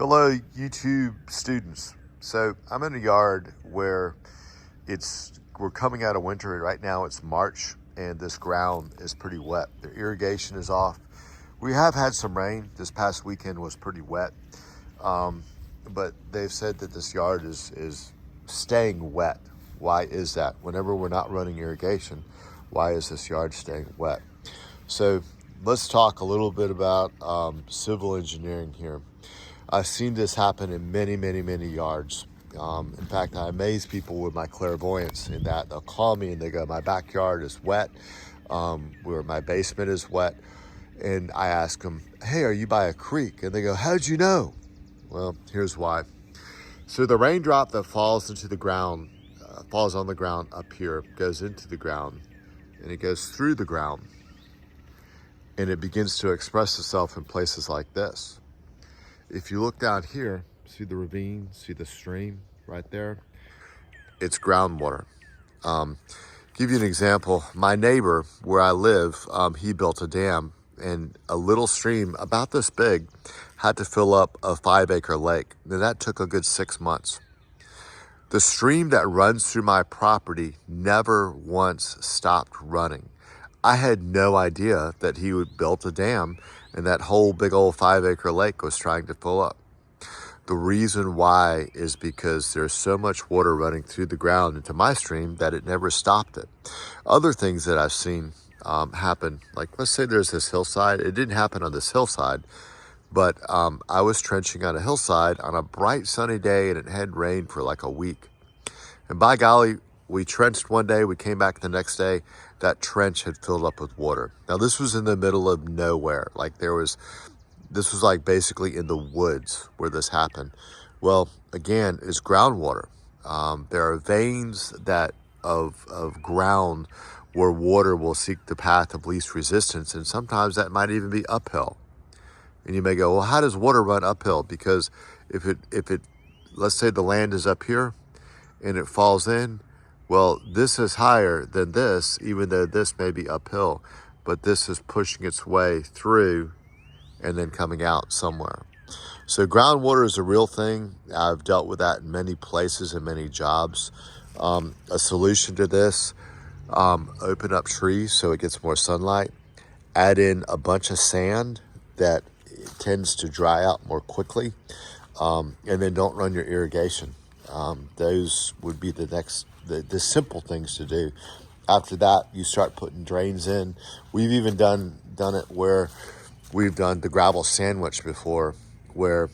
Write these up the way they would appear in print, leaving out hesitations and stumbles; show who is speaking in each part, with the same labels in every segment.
Speaker 1: Hello, YouTube students. So I'm in a yard where we're coming out of winter. Right now it's March and this ground is pretty wet. The irrigation is off. We have had some rain. This past weekend was pretty wet. But they've said that this yard is staying wet. Why is that? Whenever we're not running irrigation, why is this yard staying wet? So let's talk a little bit about civil engineering here. I've seen this happen in many, many, many yards. In fact, I amaze people with my clairvoyance in that they'll call me and they go, my backyard is wet, where my basement is wet. And I ask them, hey, are you by a creek? And they go, how'd you know? Well, here's why. So the raindrop that falls into the ground, falls on the ground up here, goes into the ground, and it goes through the ground, and it begins to express itself in places like this. If you look down here, see the ravine, see the stream right there? It's groundwater. Give you an example. My neighbor, where I live, he built a dam, and a little stream about this big had to fill up a 5-acre lake. Now that took a good 6 months. The stream that runs through my property never once stopped running. I had no idea that he would build a dam and that whole big old 5-acre lake was trying to fill up. The reason why is because there's so much water running through the ground into my stream that it never stopped it. Other things that I've seen happen, like let's say there's this hillside. It didn't happen on this hillside, but I was trenching on a hillside on a bright sunny day and it had rained for like a week. And by golly, we trenched one day, we came back the next day, that trench had filled up with water. Now this was in the middle of nowhere. Like this was like basically in the woods where this happened. Well, again, it's groundwater. There are veins of ground where water will seek the path of least resistance. And sometimes that might even be uphill. And you may go, well, how does water run uphill? Because if it, let's say the land is up here and it falls in, well, this is higher than this, even though this may be uphill, but this is pushing its way through and then coming out somewhere. So groundwater is a real thing. I've dealt with that in many places and many jobs. A solution to this, open up trees so it gets more sunlight, add in a bunch of sand that tends to dry out more quickly, and then don't run your irrigation. Those would be the simple things to do. After that, you start putting drains in. We've even done it where we've done the gravel sandwich before, where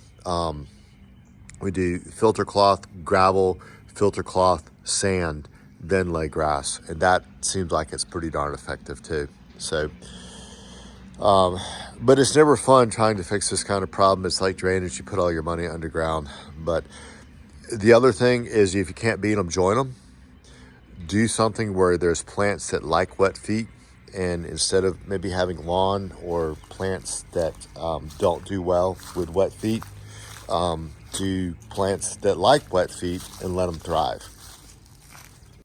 Speaker 1: we do filter cloth, gravel, filter cloth, sand, then lay grass. And that seems like it's pretty darn effective too. So, but it's never fun trying to fix this kind of problem. It's like drainage, you put all your money underground. But the other thing is, if you can't beat them, join them. Do something where there's plants that like wet feet, and instead of maybe having lawn or plants that don't do well with wet feet, do plants that like wet feet and let them thrive.